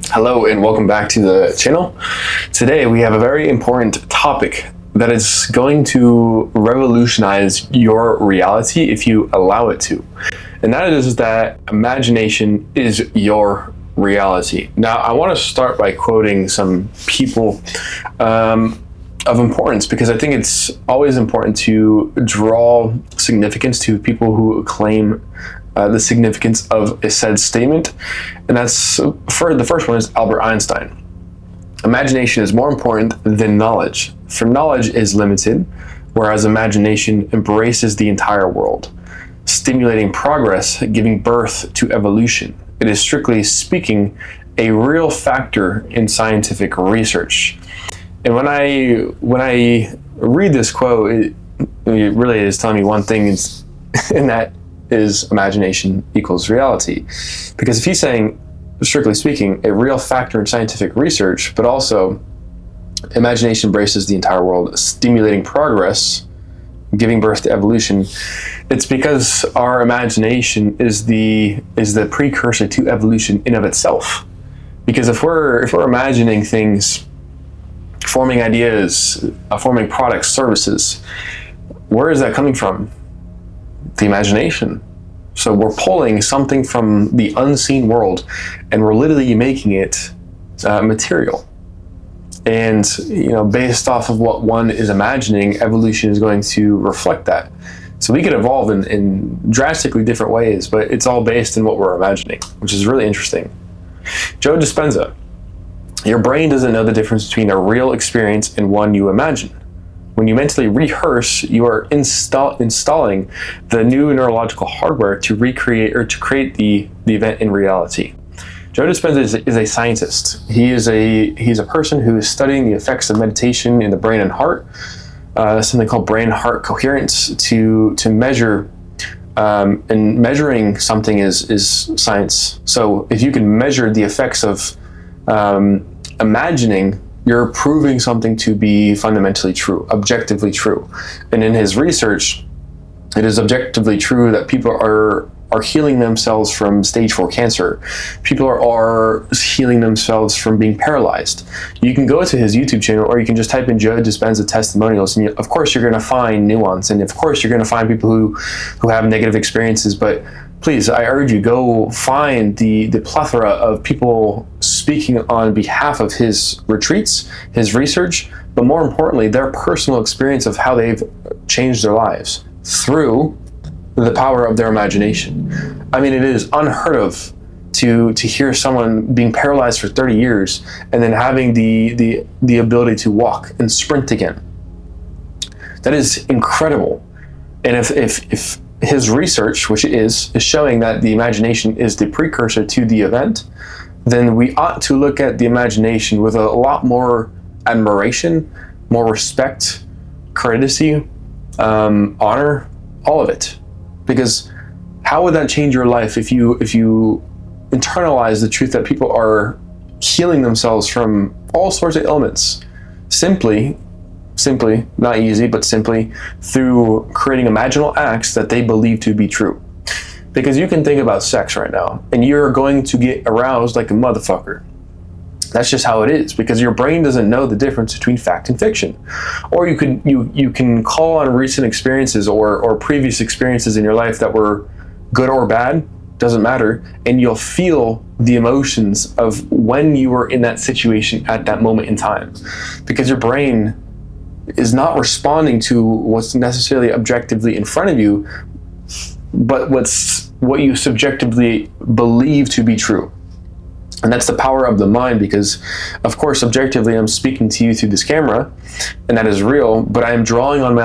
Hello and welcome back to the channel. Today we have a very important topic that is going to revolutionize your reality if you allow it to. And that is that imagination is your reality. Now I want to start by quoting some people of importance, because I think it's always important to draw significance to people who claim the significance of a said statement. And that's, for the first one is Albert Einstein. Imagination is more important than knowledge, for knowledge is limited, whereas imagination embraces the entire world, stimulating progress, giving birth to evolution. It is, strictly speaking, a real factor in scientific research. And when I read this quote, it really is telling me one thing, and that is imagination equals reality. Because if he's saying, strictly speaking, a real factor in scientific research, but also imagination embraces the entire world, stimulating progress, giving birth to evolution, it's because our imagination is the precursor to evolution in of itself. Because if we're imagining things, forming ideas, forming products, services, where is that coming from? The imagination. So we're pulling something from the unseen world and we're literally making it material. And based off of what one is imagining, evolution is going to reflect that. So we can evolve in drastically different ways, but it's all based in what we're imagining, which is really interesting. Joe Dispenza: your brain doesn't know the difference between a real experience and one you imagine. When you mentally rehearse, you are installing the new neurological hardware to recreate or to create the event in reality. Joe Dispenza is a scientist. He's a person who is studying the effects of meditation in the brain and heart, something called brain-heart coherence, to measure, and measuring something is science. So if you can measure the effects of imagining, you're proving something to be fundamentally true, objectively true. And in his research, it is objectively true that people are healing themselves from stage 4 cancer. People are healing themselves from being paralyzed. You can go to his YouTube channel, or you can just type in Joe Dispenza testimonials, and of course you're going to find nuance, and of course you're going to find people who have negative experiences. But please, I urge you, go find the plethora of people speaking on behalf of his retreats, his research, but more importantly, their personal experience of how they've changed their lives through the power of their imagination. I mean, it is unheard of to hear someone being paralyzed for 30 years and then having the ability to walk and sprint again. That is incredible. And if his research, which it is showing that the imagination is the precursor to the event, then we ought to look at the imagination with a lot more admiration, more respect, courtesy, honor, all of it. Because how would that change your life if you internalize the truth that people are healing themselves from all sorts of ailments simply, not easy, but simply through creating imaginal acts that they believe to be true? Because you can think about sex right now and you're going to get aroused like a motherfucker. That's just how it is, because your brain doesn't know the difference between fact and fiction. Or you can call on recent experiences or previous experiences in your life that were good or bad, doesn't matter, and you'll feel the emotions of when you were in that situation at that moment in time. Because your brain is not responding to what's necessarily objectively in front of you, but what you subjectively believe to be true. And that's the power of the mind, because of course objectively I'm speaking to you through this camera and that is real, but I am drawing on my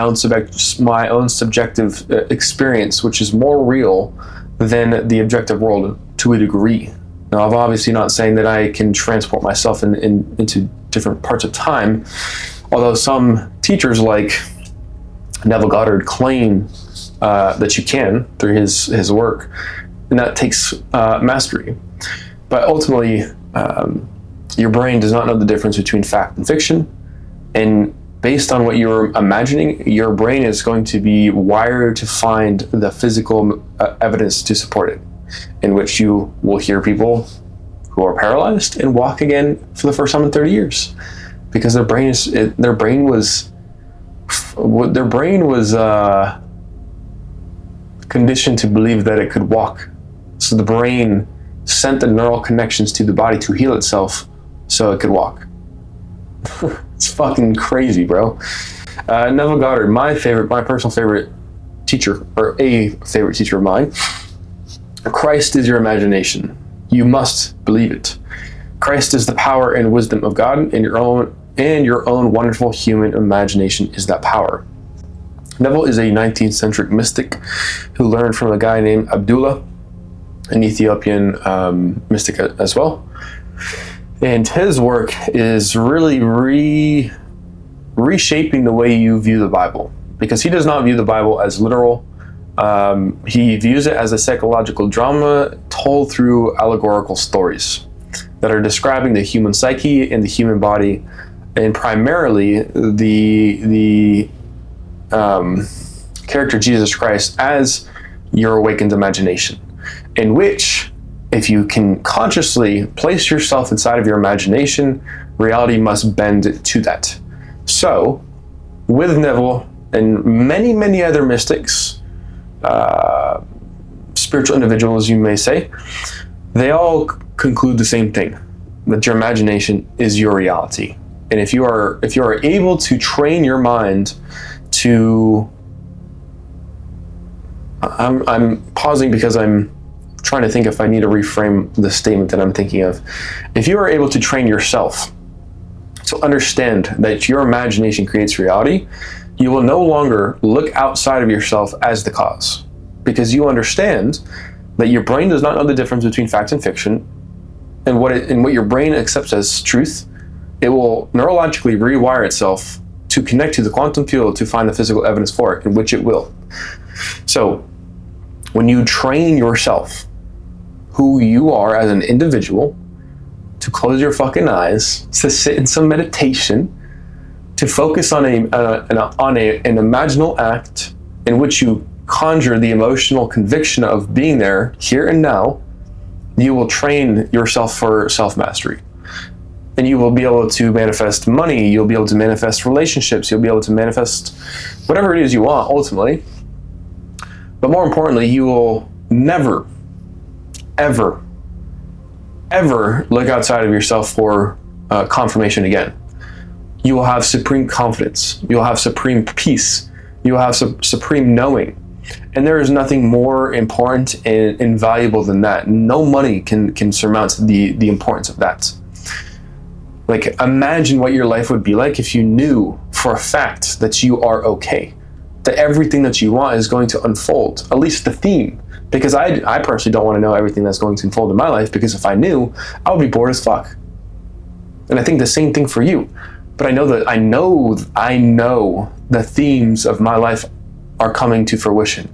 own subjective experience, which is more real than the objective world to a degree. Now, I'm obviously not saying that I can transport myself into different parts of time, although some teachers like Neville Goddard claim that you can through his work, and that takes mastery. But ultimately, your brain does not know the difference between fact and fiction, and based on what you're imagining, your brain is going to be wired to find the physical evidence to support it, in which you will hear people who who are paralyzed and walk again for the first time in 30 years, because their brain was conditioned to believe that it could walk. So the brain sent the neural connections to the body to heal itself so it could walk. It's fucking crazy, bro. Neville Goddard, my personal favorite teacher, or a favorite teacher of mine. Christ is your imagination. You must believe it. Christ is the power and wisdom of God, and your own wonderful human imagination is that power. Neville is a 19th century mystic who learned from a guy named Abdullah, an Ethiopian mystic as well. And his work is really reshaping the way you view the Bible, because he does not view the Bible as literal. He views it as a psychological drama told through allegorical stories that are describing the human psyche and the human body, and primarily the character Jesus Christ as your awakened imagination, in which, if you can consciously place yourself inside of your imagination, reality must bend to that. So, with Neville and many, many other mystics, spiritual individuals, you may say, they all conclude the same thing, that your imagination is your reality. And if you are able to train your mind to, I'm pausing because I'm trying to think if I need to reframe the statement that I'm thinking of. If you are able to train yourself to understand that your imagination creates reality, you will no longer look outside of yourself as the cause, because you understand that your brain does not know the difference between fact and fiction, and what your brain accepts as truth. It will neurologically rewire itself to connect to the quantum field to find the physical evidence for it, in which it will. So when you train yourself, who you are as an individual, to close your fucking eyes, to sit in some meditation, to focus on an imaginal act in which you conjure the emotional conviction of being there, here and now, you will train yourself for self-mastery. And you will be able to manifest money, you'll be able to manifest relationships, you'll be able to manifest whatever it is you want, ultimately. But more importantly, you will never, ever, ever look outside of yourself for confirmation again. You will have supreme confidence. You'll have supreme peace. You will have supreme knowing. And there is nothing more important and valuable than that. No money can surmount the importance of that. Like, imagine what your life would be like if you knew for a fact that you are okay, that everything that you want is going to unfold, at least the theme. Because I personally don't want to know everything that's going to unfold in my life, because if I knew, I would be bored as fuck. And I think the same thing for you. But I know the themes of my life are coming to fruition,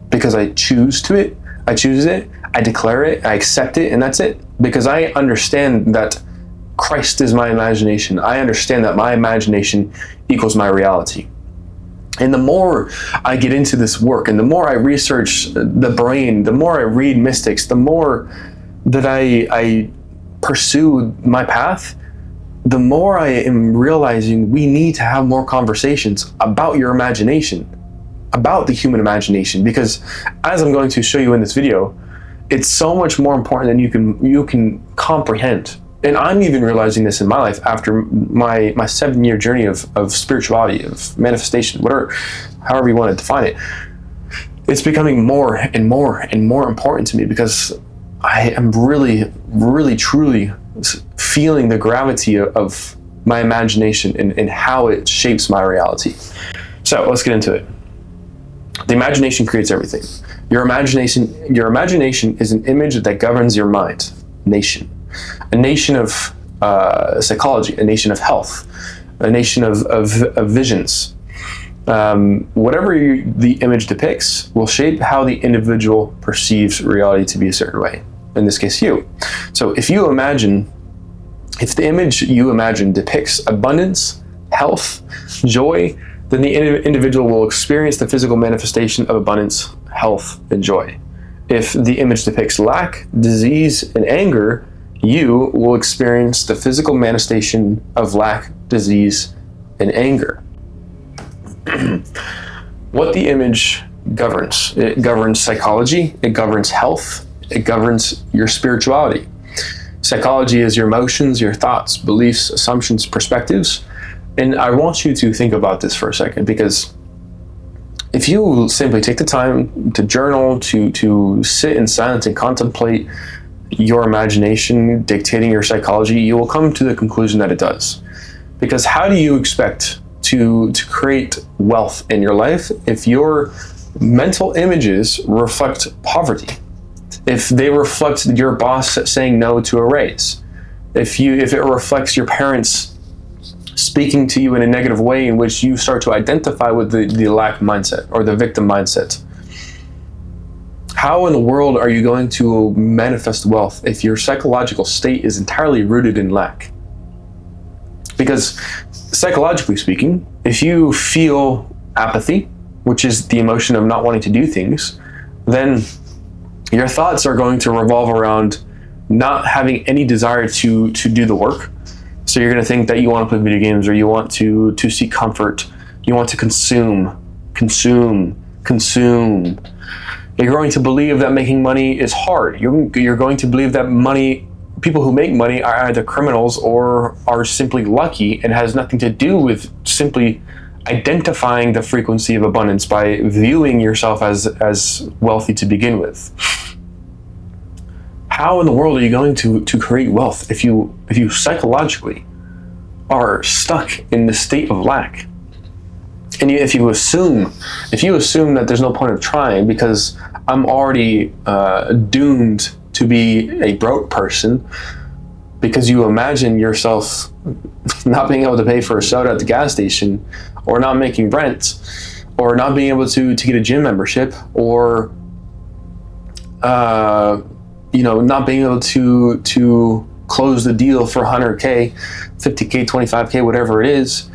because I choose it, I declare it, I accept it, and that's it. Because I understand that Christ is my imagination. I understand that my imagination equals my reality. And the more I get into this work, and the more I research the brain, the more I read mystics, the more that I pursue my path, the more I am realizing we need to have more conversations about your imagination, about the human imagination, because as I'm going to show you in this video, it's so much more important than you can comprehend. And I'm even realizing this in my life after my 7-year journey of spirituality, of manifestation, however you want to define it. It's becoming more and more and more important to me, because I am really, really, truly feeling the gravity of my imagination and how it shapes my reality. So let's get into it. The imagination creates everything. Your imagination is an image that governs your mind. Nation. A nation of psychology, a nation of health, a nation of visions. Whatever the image depicts will shape how the individual perceives reality to be a certain way. In this case, you. So if the image you imagine depicts abundance, health, joy, then the individual will experience the physical manifestation of abundance, health, and joy. If the image depicts lack, disease, and anger, you will experience the physical manifestation of lack, disease, and anger. What the image governs. It governs psychology, it governs health, it governs your spirituality. Psychology is your emotions, your thoughts, beliefs, assumptions, perspectives. And I want you to think about this for a second, because if you simply take the time to journal, to sit in silence and contemplate your imagination dictating your psychology, you will come to the conclusion that it does. Because how do you expect to create wealth in your life if your mental images reflect poverty? If they reflect your boss saying no to a raise? If it reflects your parents speaking to you in a negative way in which you start to identify with the lack mindset or the victim mindset? How in the world are you going to manifest wealth if your psychological state is entirely rooted in lack? Because psychologically speaking, if you feel apathy, which is the emotion of not wanting to do things, then your thoughts are going to revolve around not having any desire to do the work. So you're going to think that you want to play video games, or you want to seek comfort. You want to consume. You're going to believe that making money is hard. You're going to believe that people who make money are either criminals or are simply lucky, and has nothing to do with simply identifying the frequency of abundance by viewing yourself as wealthy to begin with. How in the world are you going to create wealth if you psychologically are stuck in the state of lack? And if you assume that there's no point of trying because I'm already doomed to be a broke person, because you imagine yourself not being able to pay for a soda at the gas station, or not making rent, or not being able to get a gym membership, or not being able to close the deal for 100K, 50K, 25K, whatever it is,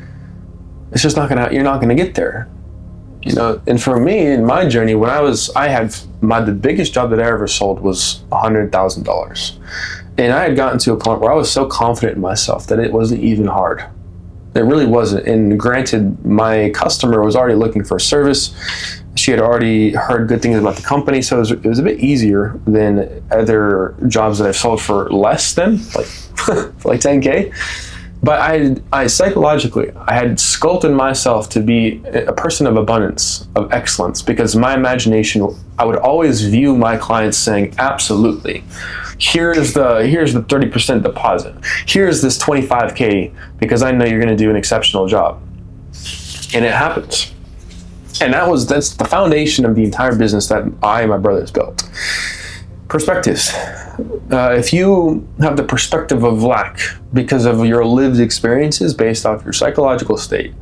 it's just you're not gonna get there. And for me, in my journey, the biggest job that I ever sold was $100,000. And I had gotten to a point where I was so confident in myself that it wasn't even hard. It really wasn't. And granted, my customer was already looking for a service. She had already heard good things about the company, so it was a bit easier than other jobs that I've sold for less than, for like 10K. But I psychologically, I had sculpted myself to be a person of abundance, of excellence, because my imagination, I would always view my clients saying, absolutely, here's the 30% deposit. Here's this 25K, because I know you're going to do an exceptional job. And it happens. And that's the foundation of the entire business that I and my brothers built. Perspectives. If you have the perspective of lack because of your lived experiences based off your psychological state,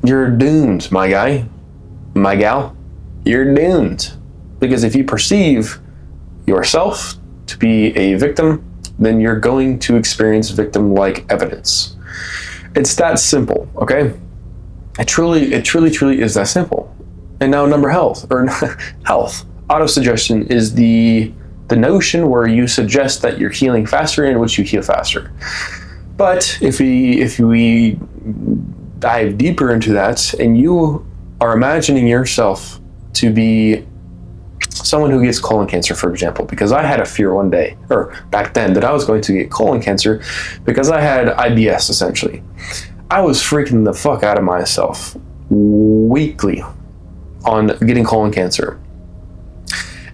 you're doomed, my guy, my gal. You're doomed. Because if you perceive yourself to be a victim, then you're going to experience victim-like evidence. It's that simple, okay? It truly is that simple. And now health. Autosuggestion is the notion where you suggest that you're healing faster, in which you heal faster. But if we dive deeper into that, and you are imagining yourself to be someone who gets colon cancer, for example, because I had a fear one day, or back then, that I was going to get colon cancer because I had IBS, essentially. I was freaking the fuck out of myself weekly on getting colon cancer.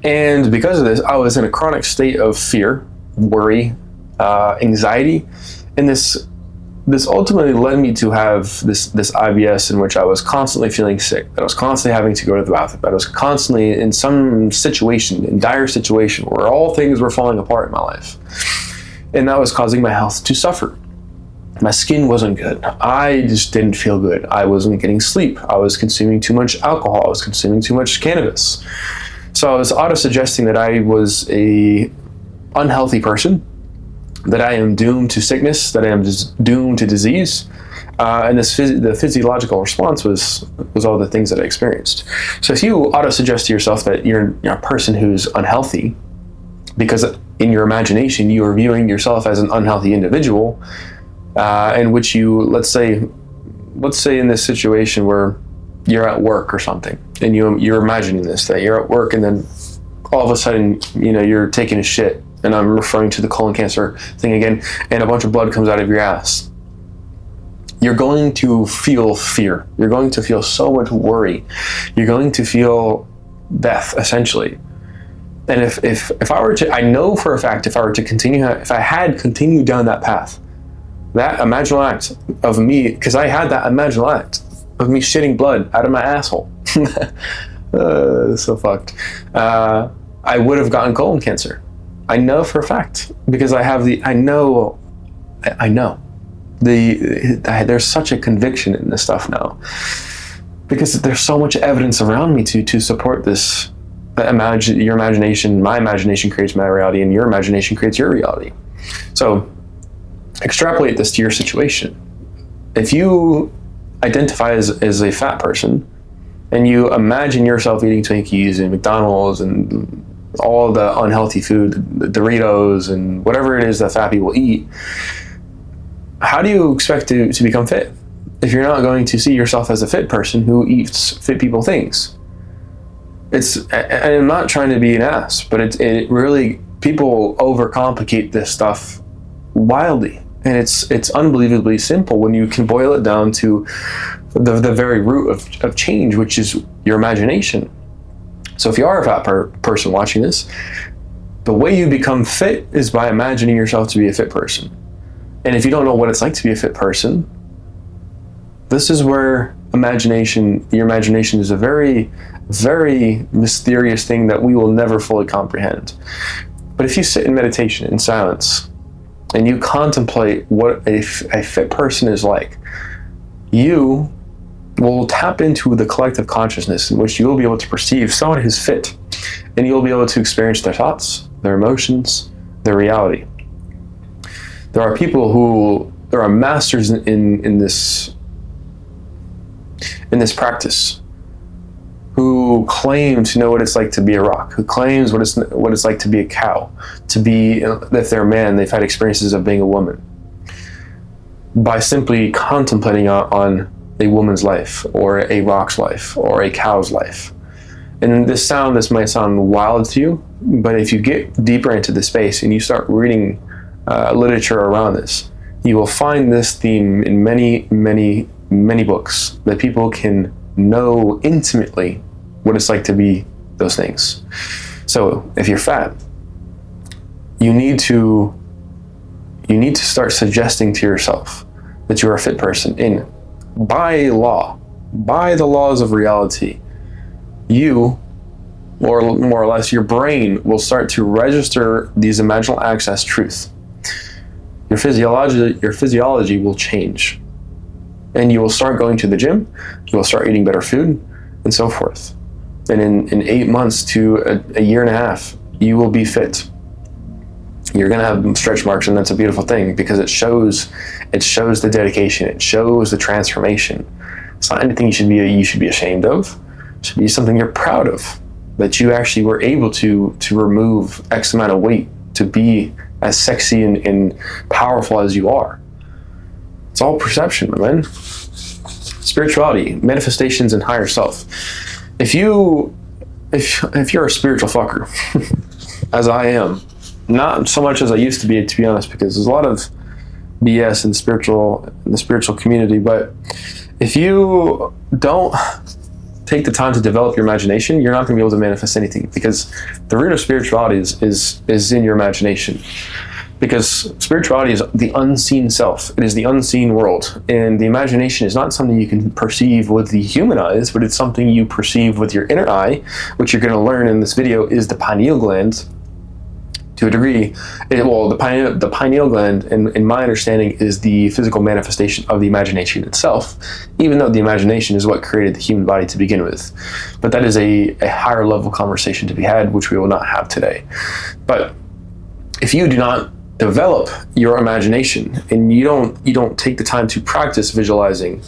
And because of this, I was in a chronic state of fear, worry, anxiety, and this ultimately led me to have this IBS in which I was constantly feeling sick, that I was constantly having to go to the bathroom, that I was constantly in some situation, in dire situation, where all things were falling apart in my life. And that was causing my health to suffer. My skin wasn't good. I just didn't feel good. I wasn't getting sleep. I was consuming too much alcohol. I was consuming too much cannabis. So I was auto-suggesting that I was a unhealthy person, that I am doomed to sickness, that I am doomed to disease. And the physiological response was all the things that I experienced. So if you auto-suggest to yourself that you're a person who's unhealthy, because in your imagination, you are viewing yourself as an unhealthy individual, in which you, let's say in this situation where you're at work or something, and you're imagining this, that you're at work, and then all of a sudden, you're taking a shit, and I'm referring to the colon cancer thing again, and a bunch of blood comes out of your ass. You're going to feel fear. You're going to feel so much worry. You're going to feel death, essentially. And if I were to, I know for a fact, if I had continued down that path, that imaginal act of me, because I had that imaginal act of me shitting blood out of my asshole. So fucked. I would have gotten colon cancer. I know for a fact, because I know. There's such a conviction in this stuff now, because there's so much evidence around me to support this. Your imagination, my imagination creates my reality, and your imagination creates your reality. So extrapolate this to your situation. If you identify as a fat person, and you imagine yourself eating Twinkies and McDonald's and all the unhealthy food, the Doritos and whatever it is that fat people eat, how do you expect to become fit if you're not going to see yourself as a fit person who eats fit people things? I'm not trying to be an ass, but it really, people overcomplicate this stuff wildly, and it's unbelievably simple when you can boil it down to the very root of change, which is your imagination. So if you are a fat person watching this, the way you become fit is by imagining yourself to be a fit person. And if you don't know what it's like to be a fit person, this is where your imagination is a very, very mysterious thing that we will never fully comprehend. But if you sit in meditation, in silence, and you contemplate what a fit person is like, you will tap into the collective consciousness in which you will be able to perceive someone who's fit, and you'll be able to experience their thoughts, their emotions, their reality. There are people there are masters in this practice, who claim to know what it's like to be a rock, who claims what it's like to be a cow, to be, if they're a man, they've had experiences of being a woman, by simply contemplating on a woman's life, or a rock's life, or a cow's life. And this might sound wild to you, but if you get deeper into the space and you start reading literature around this, you will find this theme in many, many, many books, that people can know intimately what it's like to be those things. So if you're fat, you need to start suggesting to yourself that you're a fit person. And by the laws of reality, you, or more or less your brain, will start to register these imaginal acts as truth. Your physiology will change, and you will start going to the gym, you will start eating better food, and so forth. And in 8 months to a year and a half, you will be fit. You're going to have stretch marks, and that's a beautiful thing, because it shows the dedication, it shows the transformation. It's not anything you should be ashamed of. It should be something you're proud of, that you actually were able to remove X amount of weight to be as sexy and powerful as you are. It's all perception, my man. Spirituality, manifestations, and higher self. If you're a spiritual fucker, as I am, not so much as I used to be honest, because there's a lot of BS in the spiritual community, but if you don't take the time to develop your imagination, you're not going to be able to manifest anything, because the root of spirituality is in your imagination. Because spirituality is the unseen self. It is the unseen world. And the imagination is not something you can perceive with the human eyes, but it's something you perceive with your inner eye, which you're going to learn in this video is the pineal gland. To a degree, the pineal gland, in my understanding, is the physical manifestation of the imagination itself, even though the imagination is what created the human body to begin with. But that is a higher level conversation to be had, which we will not have today. But if you do not develop your imagination, and you don't take the time to practice visualizing,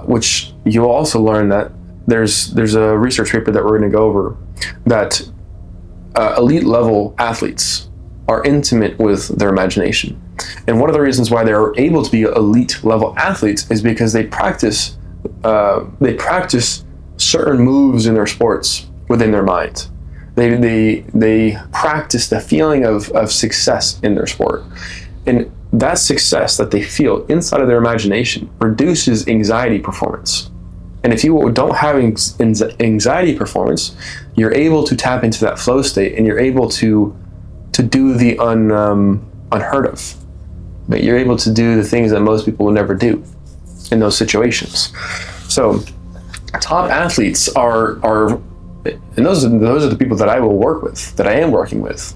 which you'll also learn that there's a research paper that we're going to go over, that elite level athletes are intimate with their imagination. And one of the reasons why they're able to be elite level athletes is because they practice certain moves in their sports within their mind. They practice the feeling of success in their sport. And that success that they feel inside of their imagination reduces anxiety performance. And if you don't have anxiety performance, you're able to tap into that flow state, and you're able to do the unheard of. But you're able to do the things that most people will never do in those situations. So top athletes are and those are the people that I will work with, that I am working with.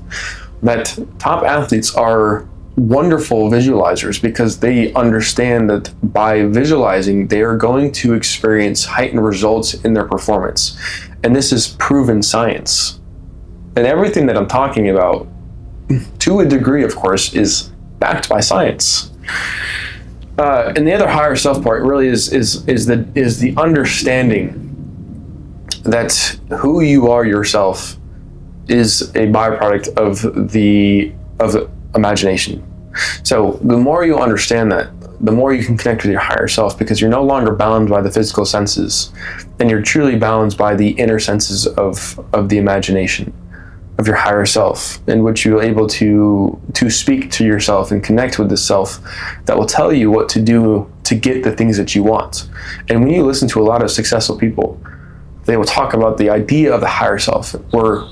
That top athletes are wonderful visualizers because they understand that by visualizing, they are going to experience heightened results in their performance. And this is proven science. And everything that I'm talking about, to a degree, of course, is backed by science. And the other higher self part really is the understanding that who you are yourself is a byproduct of the imagination. So the more you understand that, the more you can connect with your higher self, because you're no longer bound by the physical senses, and you're truly bound by the inner senses of the imagination of your higher self, in which you're able to speak to yourself and connect with the self that will tell you what to do to get the things that you want. And when you listen to a lot of successful people, they will talk about the idea of the higher self, where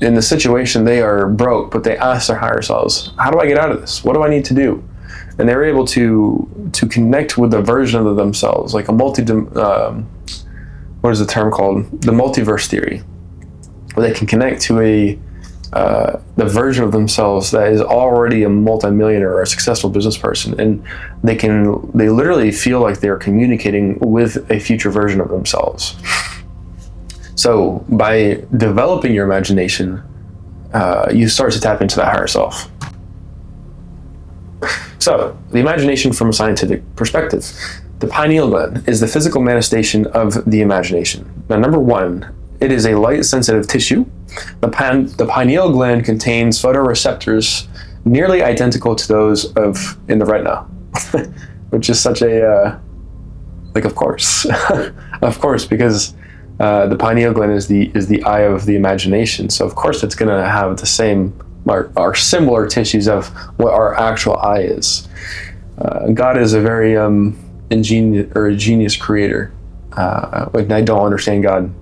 in the situation they are broke, but they ask their higher selves, how do I get out of this? What do I need to do? And they're able to connect with the version of themselves, like a what is the term called? The multiverse theory, where they can connect to the version of themselves that is already a multimillionaire or a successful business person, and they literally feel like they're communicating with a future version of themselves. So by developing your imagination, you start to tap into that higher self. So the imagination from a scientific perspective. The pineal gland is the physical manifestation of the imagination. Now, number one, it is a light-sensitive tissue. The pineal gland contains photoreceptors nearly identical to those in the retina, which is such a, of course, of course, because the pineal gland is the eye of the imagination. So of course it's going to have the same or similar tissues of what our actual eye is. God is a very genius creator. I don't understand God,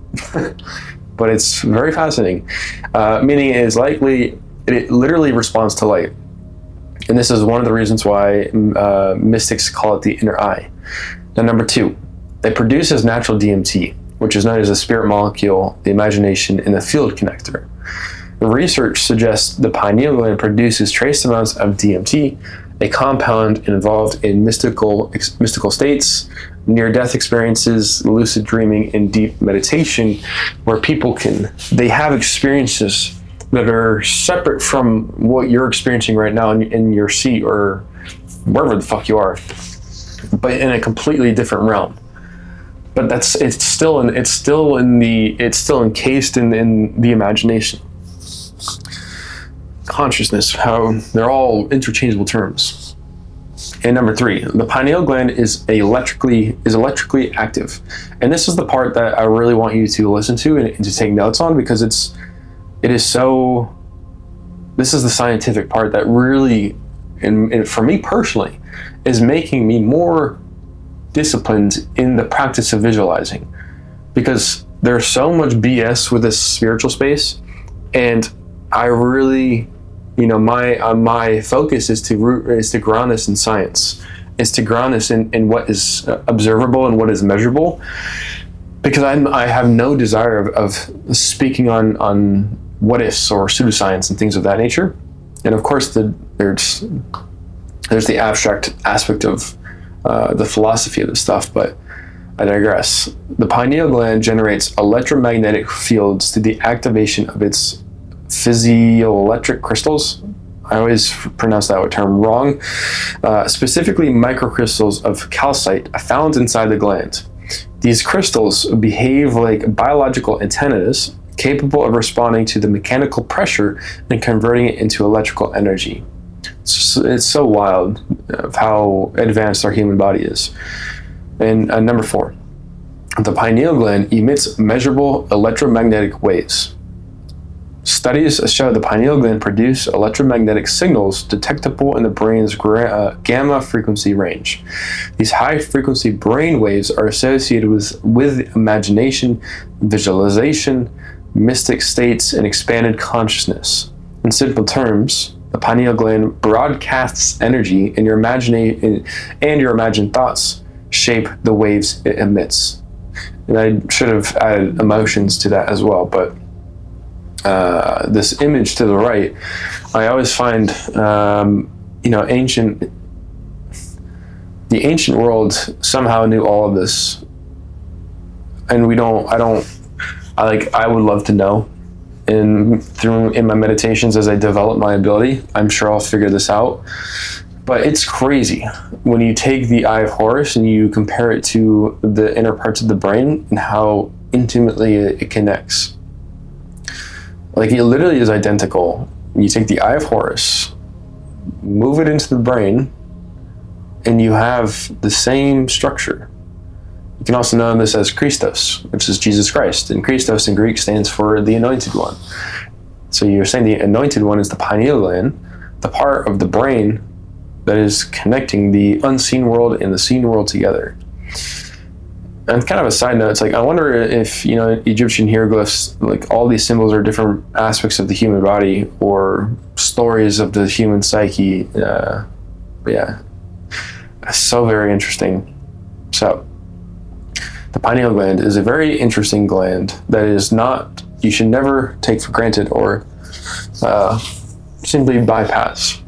but it's very fascinating. Meaning it literally responds to light. And this is one of the reasons why mystics call it the inner eye. Now, number two, it produces natural DMT, which is known as the spirit molecule, the imagination, and the field connector. The research suggests the pineal gland produces trace amounts of DMT, a compound involved in mystical states, near-death experiences, lucid dreaming, and deep meditation, where people they have experiences that are separate from what you're experiencing right now in your seat or wherever the fuck you are, but in a completely different realm. But it's still encased in the imagination. Consciousness, how they're all interchangeable terms. And number three, the pineal gland is electrically active. And this is the part that I really want you to listen to and to take notes on, because this is the scientific part that really, and for me personally, is making me more disciplined in the practice of visualizing, because there's so much BS with this spiritual space, and I really, my focus is to ground this in science, is to ground this in what is observable and what is measurable, because I have no desire of speaking on what ifs or pseudoscience and things of that nature. And of course, there's the abstract aspect of the philosophy of this stuff, but I digress. The pineal gland generates electromagnetic fields through the activation of its physioelectric crystals. I always pronounce that term wrong. Specifically, microcrystals of calcite found inside the gland. These crystals behave like biological antennas capable of responding to the mechanical pressure and converting it into electrical energy. It's so wild of how advanced our human body is. And number 4, the pineal gland emits measurable electromagnetic waves. Studies show the pineal gland produce electromagnetic signals detectable in the brain's gamma frequency range. These high-frequency brain waves are associated with imagination, visualization, mystic states, and expanded consciousness. In simple terms, the pineal gland broadcasts energy, and your imagined thoughts shape the waves it emits. And I should have added emotions to that as well, but this image to the right, I always find, the ancient world somehow knew all of this, and I would love to know. In my meditations, as I develop my ability, I'm sure I'll figure this out. But it's crazy when you take the eye of Horus and you compare it to the inner parts of the brain and how intimately it connects. Like, it literally is identical. You take the eye of Horus, move it into the brain, and you have the same structure. You can also know this as Christos, which is Jesus Christ. And Christos in Greek stands for the Anointed One. So you're saying the Anointed One is the pineal gland, the part of the brain that is connecting the unseen world and the seen world together. And kind of a side note, it's like, I wonder if, Egyptian hieroglyphs, like all these symbols are different aspects of the human body or stories of the human psyche. But yeah, it's so very interesting. So, the pineal gland is a very interesting gland that you should never take for granted or simply bypass.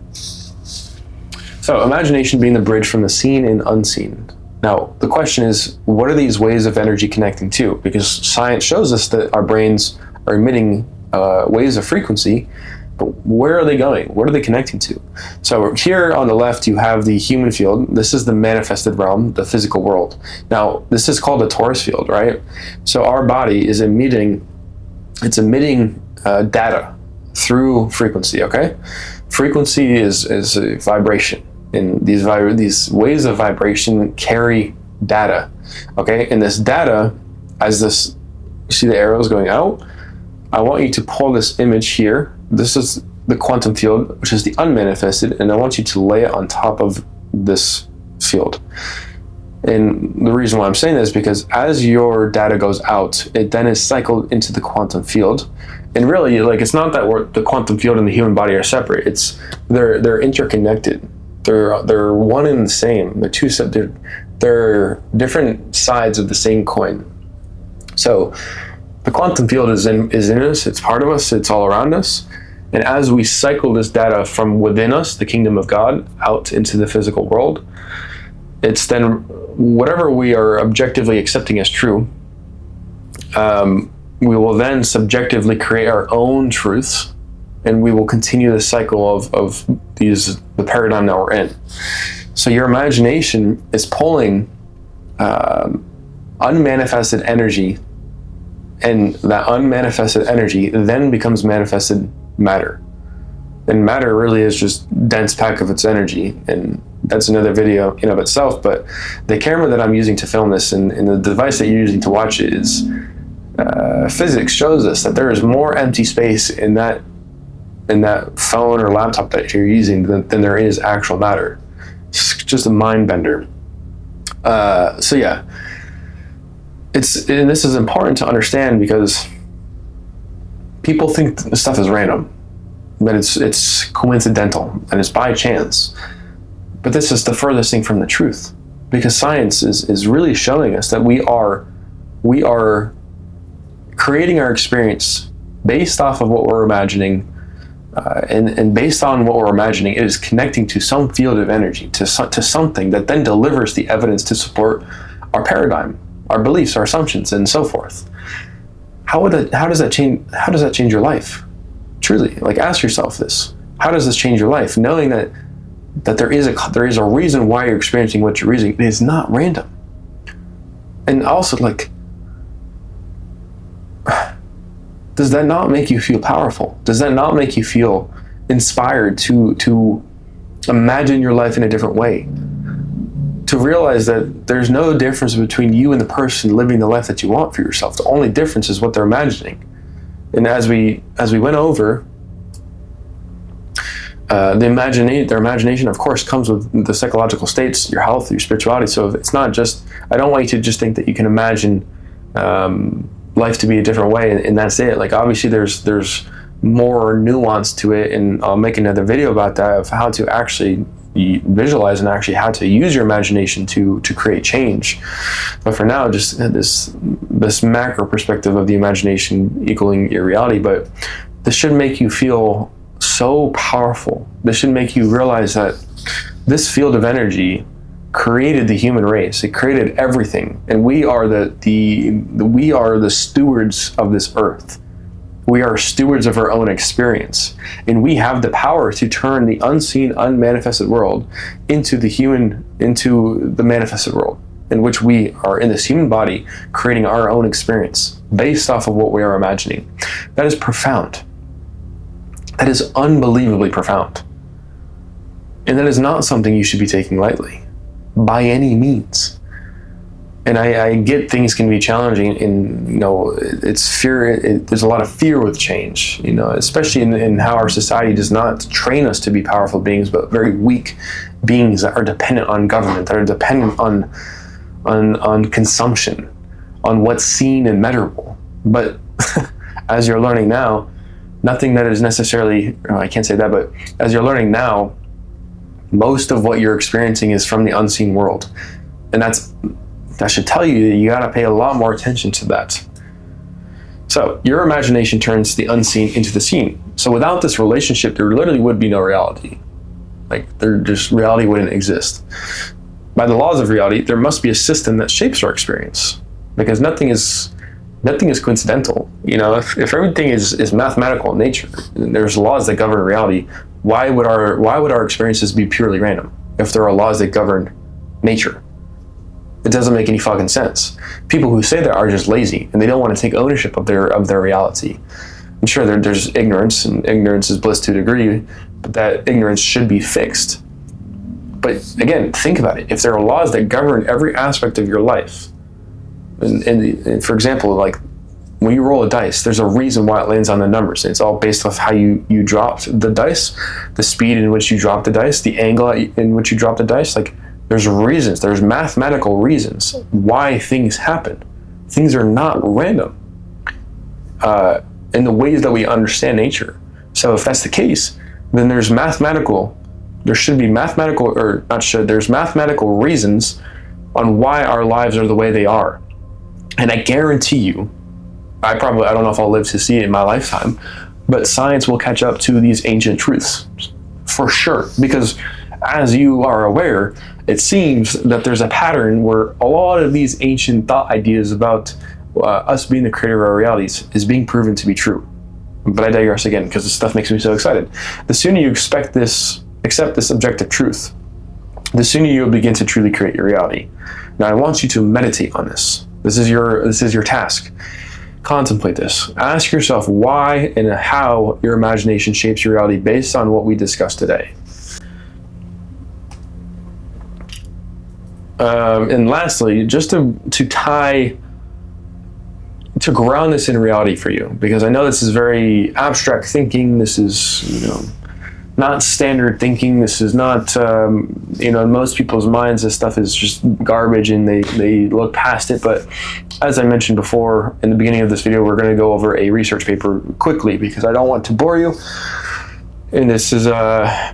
So, imagination being the bridge from the seen and unseen. Now, the question is, what are these waves of energy connecting to? Because science shows us that our brains are emitting waves of frequency, but where are they going? What are they connecting to? So here on the left, you have the human field. This is the manifested realm, the physical world. Now, this is called a torus field, right? So our body is emitting data through frequency, okay? Frequency is a vibration. And these waves of vibration carry data, okay? And this data, you see the arrows going out? I want you to pull this image here. This is the quantum field, which is the unmanifested, and I want you to lay it on top of this field. And the reason why I'm saying this is because as your data goes out, it then is cycled into the quantum field. And really, like, it's not that the quantum field and the human body are separate. They're interconnected. They're one and the same. They're different sides of the same coin. So the quantum field is in us. It's part of us. It's all around us. And as we cycle this data from within us, the kingdom of God, out into the physical world, it's then whatever we are objectively accepting as true, we will then subjectively create our own truths. And we will continue the cycle of the paradigm that we're in. So your imagination is pulling unmanifested energy, and that unmanifested energy then becomes manifested matter. And matter really is just dense pack of its energy, and that's another video in of itself. But the camera that I'm using to film this and the device that you're using to watch it is physics shows us that there is more empty space in that phone or laptop that you're using than there is actual matter. It's just a mind bender. So yeah, and this is important to understand because people think this stuff is random, but it's coincidental and it's by chance. But this is the furthest thing from the truth, because science is really showing us that we are creating our experience based off of what we're imagining. And based on what we're imagining, it is connecting to some field of energy, to something that then delivers the evidence to support our paradigm, our beliefs, our assumptions, and so forth. How does that change your life? Truly, like, ask yourself this: how does this change your life? Knowing that there is a reason why you're experiencing what you're experiencing. It is not random. And also, like, does that not make you feel powerful? Does that not make you feel inspired to imagine your life in a different way? To realize that there's no difference between you and the person living the life that you want for yourself. The only difference is what they're imagining. And as we went over, their imagination, of course, comes with the psychological states, your health, your spirituality. So it's not just, I don't want you to just think that you can imagine life to be a different way and that's it. Like, obviously there's more nuance to it, and I'll make another video about that, of how to actually visualize and actually how to use your imagination to create change. But for now, just this macro perspective of the imagination equaling your reality. But this should make you feel so powerful. This should make you realize that this field of energy created the human race. It created everything, and we are we are the stewards of this earth. We are stewards of our own experience, and we have the power to turn the unseen, unmanifested world into the manifested world, in which we are in this human body creating our own experience based off of what we are imagining. That is profound. That is unbelievably profound. And that is not something you should be taking lightly, by any means. And I get things can be challenging, and it's fear. There's a lot of fear with change, especially in how our society does not train us to be powerful beings, but very weak beings that are dependent on government, that are dependent on consumption, on what's seen and measurable. But as you're learning now, nothing that is necessarily, I can't say that, but as you're learning now, most of what you're experiencing is from the unseen world, and that should tell you that you got to pay a lot more attention to that. So your imagination turns the unseen into the seen. So without this relationship, there literally would be no reality. Like, reality wouldn't exist. By the laws of reality, there must be a system that shapes our experience, because nothing is coincidental. If everything is mathematical in nature, and there's laws that govern reality, why would our experiences be purely random if there are laws that govern nature? It doesn't make any fucking sense. People who say that are just lazy, and they don't want to take ownership of their reality. I'm sure there's ignorance, and ignorance is bliss to a degree, but that ignorance should be fixed. But again, think about it. If there are laws that govern every aspect of your life, and for example, like when you roll a dice, there's a reason why it lands on the numbers. It's all based off how you dropped the dice, the speed in which you dropped the dice, the angle in which you dropped the dice. Like, there's reasons, there's mathematical reasons why things happen. Things are not random in the ways that we understand nature. So if that's the case, then there's mathematical reasons on why our lives are the way they are. And I guarantee you, I don't know if I'll live to see it in my lifetime, but science will catch up to these ancient truths for sure. Because as you are aware, it seems that there's a pattern where a lot of these ancient thought ideas about us being the creator of our realities is being proven to be true. But I digress again, because this stuff makes me so excited. The sooner you accept this objective truth, the sooner you'll begin to truly create your reality. Now, I want you to meditate on this. This is your task. Contemplate this. Ask yourself why and how your imagination shapes your reality based on what we discussed today. And lastly, just to ground this in reality for you, because I know this is very abstract thinking. This is, not standard thinking. This is not, in most people's minds, this stuff is just garbage and they look past it. But as I mentioned before in the beginning of this video, we're going to go over a research paper quickly because I don't want to bore you. And this is, the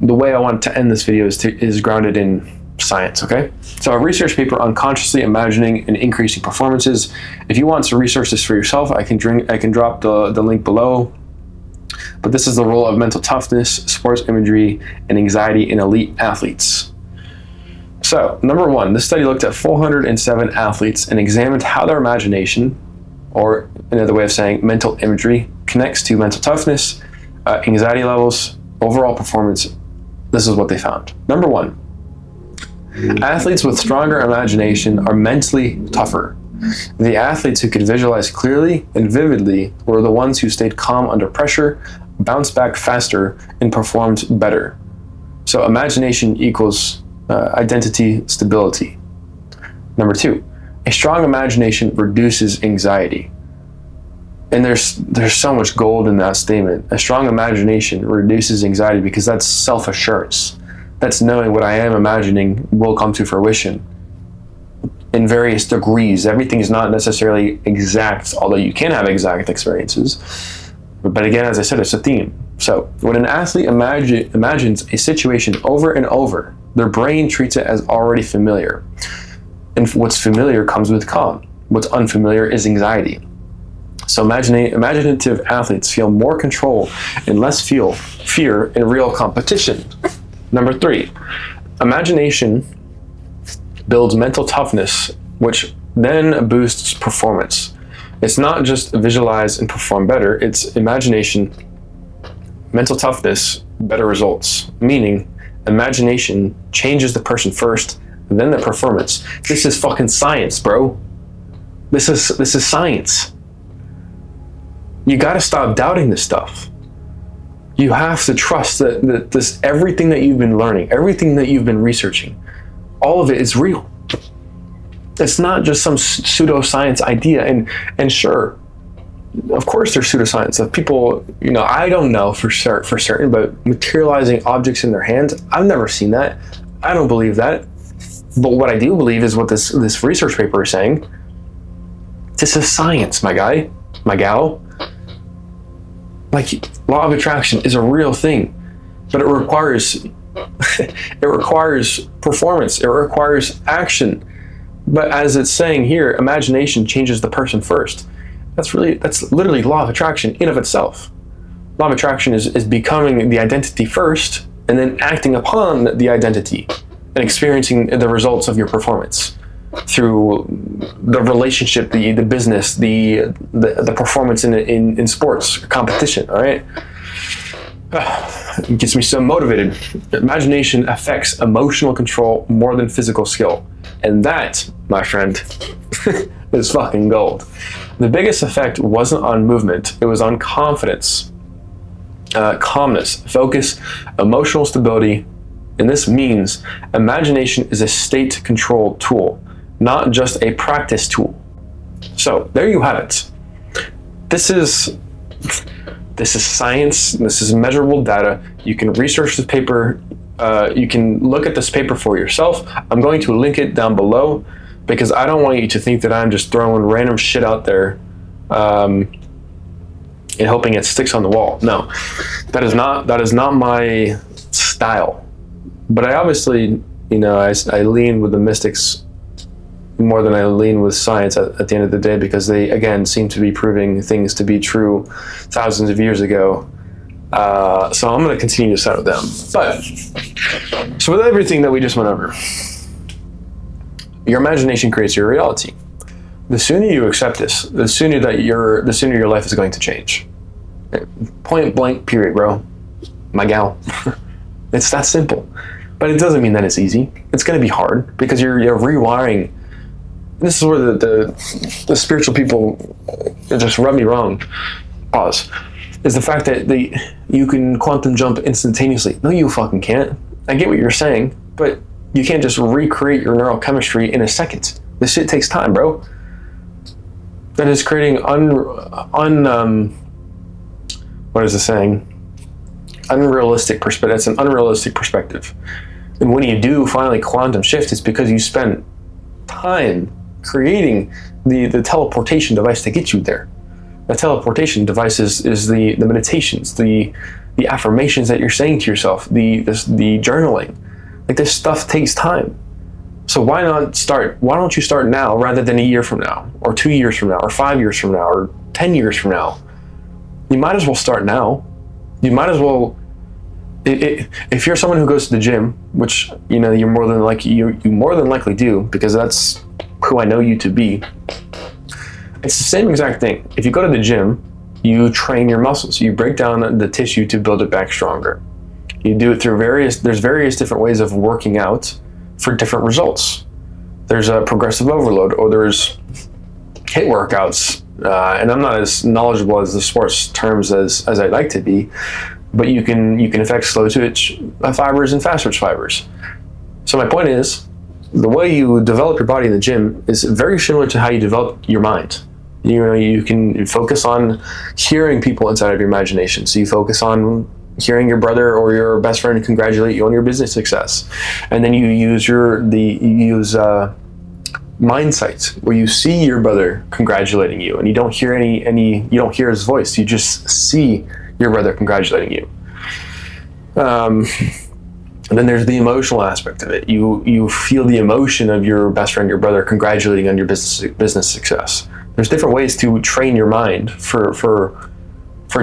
way I want to end this video is grounded in science, okay? So a research paper on consciously imagining and increasing performances. If you want to research this for yourself, I can drop the link below. But this is the role of mental toughness, sports imagery, and anxiety in elite athletes. So, number one, this study looked at 407 athletes and examined how their imagination, or another way of saying mental imagery, connects to mental toughness, anxiety levels, overall performance. This is what they found. Number one, athletes with stronger imagination are mentally tougher. The athletes who could visualize clearly and vividly were the ones who stayed calm under pressure, bounced back faster, and performed better. So imagination equals identity stability. Number 2, a strong imagination reduces anxiety. And there's so much gold in that statement. A strong imagination reduces anxiety because that's self-assurance. That's knowing what I am imagining will come to fruition in various degrees. Everything is not necessarily exact, although you can have exact experiences. But again, as I said, it's a theme. So when an athlete imagines a situation over and over, their brain treats it as already familiar. And what's familiar comes with calm. What's unfamiliar is anxiety. So imaginative athletes feel more control and less fear in real competition. Number 3, imagination builds mental toughness, which then boosts performance. It's not just visualize and perform better, it's imagination, mental toughness, better results. Meaning, imagination changes the person first, then the performance. This is fucking science, bro. This is science. You gotta stop doubting this stuff. You have to trust that this everything that you've been learning, everything that you've been researching, all of it is real. It's not just some pseudoscience idea. And sure, of course there's pseudoscience of people, I don't know for certain, but materializing objects in their hands, I've never seen that. I don't believe that. But what I do believe is what this research paper is saying. This is science, my guy, my gal. Like, law of attraction is a real thing, but it requires performance. It requires action. But as it's saying here, imagination changes the person first. That's literally law of attraction in of itself. Law of attraction is becoming the identity first, and then acting upon the identity and experiencing the results of your performance through the relationship, the business, the performance in sports competition. All right, it gets me so motivated. Imagination affects emotional control more than physical skill, and that, my friend, is fucking gold. The biggest effect wasn't on movement; it was on confidence, calmness, focus, emotional stability. And this means imagination is a state control tool, not just a practice tool. So there you have it. This is science. This is measurable data. You can research this paper. You can look at this paper for yourself. I'm going to link it down below because I don't want you to think that I'm just throwing random shit out there and hoping it sticks on the wall. No, that is not my style. But I obviously, I lean with the mystics more than I lean with science at the end of the day, because they, again, seem to be proving things to be true thousands of years ago. So I'm going to continue to side with them. But, so with everything that we just went over, your imagination creates your reality. The sooner you accept this, the sooner your life is going to change. Point blank, period, bro. My gal. It's that simple. But it doesn't mean that it's easy. It's going to be hard because you're rewiring. This is where the spiritual people just rub me wrong. Pause. Is the fact that you can quantum jump instantaneously. No, you fucking can't. I get what you're saying, but you can't just recreate your neurochemistry in a second. This shit takes time, bro. That is creating what is the saying? Unrealistic perspective. That's an unrealistic perspective. And when you do finally quantum shift, it's because you spent time creating the teleportation device to get you there. The teleportation device is the meditations, the affirmations that you're saying to yourself, the journaling. Like, this stuff takes time. So why don't you start now rather than a year from now, or 2 years from now, or 5 years from now, or 10 years from now? You might as well start now. You might as well. If you're someone who goes to the gym, which you more than likely do, because that's who I know you to be, it's the same exact thing. If you go to the gym, you train your muscles. You break down the tissue to build it back stronger. You do it through various different ways of working out for different results. There's a progressive overload, or there's HIIT workouts, and I'm not as knowledgeable as the sports terms as I'd like to be, but you can affect slow twitch fibers and fast twitch fibers. So my point is, the way you develop your body in the gym is very similar to how you develop your mind. You can focus on hearing people inside of your imagination. So you focus on hearing your brother or your best friend congratulate you on your business success, and then you use mind sight, where you see your brother congratulating you, and you don't hear you don't hear his voice. You just see your brother congratulating you. And then there's the emotional aspect of it. You feel the emotion of your best friend, your brother, congratulating on your business success. There's different ways to train your mind for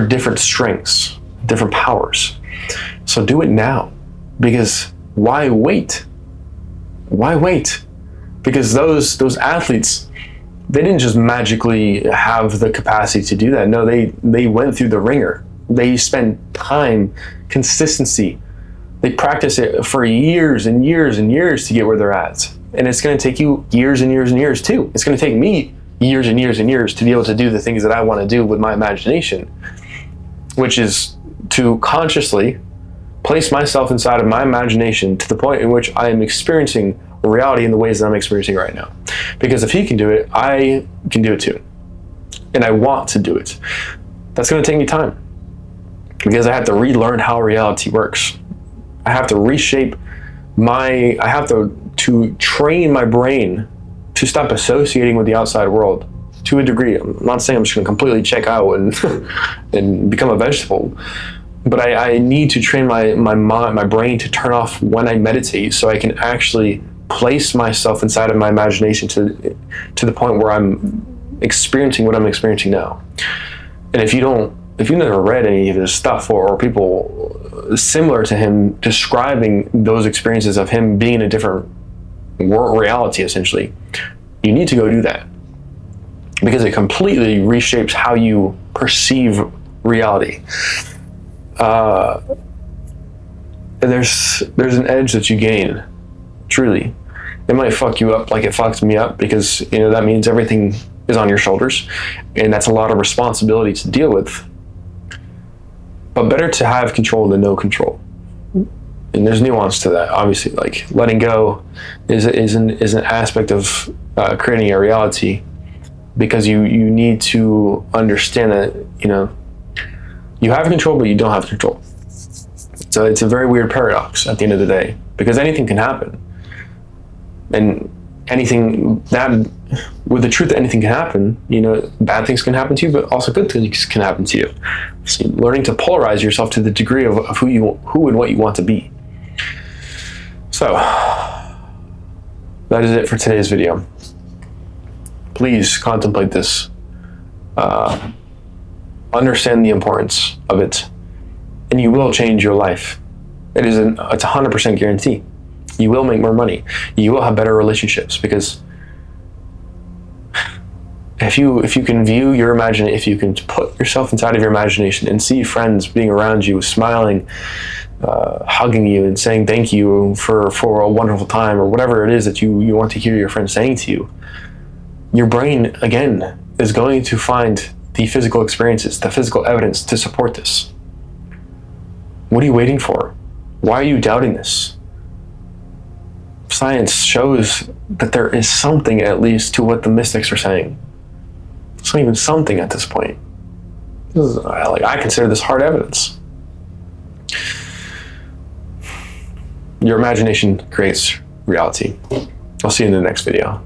different strengths, different powers. So do it now, because why wait? Why wait? Because those athletes, they didn't just magically have the capacity to do that. No, they went through the ringer. They spent time, consistency. They practice it for years and years and years to get where they're at. And it's going to take you years and years and years too. It's going to take me years and years and years to be able to do the things that I want to do with my imagination, which is to consciously place myself inside of my imagination to the point in which I am experiencing reality in the ways that I'm experiencing right now. Because if he can do it, I can do it too. And I want to do it. That's going to take me time, because I have to relearn how reality works. I have to reshape I have to train my brain to stop associating with the outside world to a degree. I'm not saying I'm just going to completely check out and and become a vegetable, but I need to train my brain to turn off when I meditate, so I can actually place myself inside of my imagination to the point where I'm experiencing what I'm experiencing now. And if you've never read any of his stuff, or people similar to him describing those experiences of him being in a different reality, essentially, you need to go do that, because it completely reshapes how you perceive reality. There's an edge that you gain, truly. It might fuck you up like it fucked me up, because that means everything is on your shoulders, and that's a lot of responsibility to deal with. But better to have control than no control. And there's nuance to that, obviously. Like, letting go is an aspect of creating a reality, because you need to understand that you have control, but you don't have control. So it's a very weird paradox at the end of the day, because anything can happen, and with the truth that anything can happen, bad things can happen to you, but also good things can happen to you. So learning to polarize yourself to the degree of who and what you want to be. So that is it for today's video. Please contemplate this. Understand the importance of it, and you will change your life. It's a 100% guarantee. You will make more money. You will have better relationships, because if you can view your imagination, if you can put yourself inside of your imagination and see friends being around you, smiling, hugging you and saying thank you for a wonderful time, or whatever it is that you want to hear your friends saying to you, your brain, again, is going to find the physical experiences, the physical evidence to support this. What are you waiting for? Why are you doubting this? Science shows that there is something, at least, to what the mystics are saying. It's not even something at this point. I consider this hard evidence. Your imagination creates reality. I'll see you in the next video.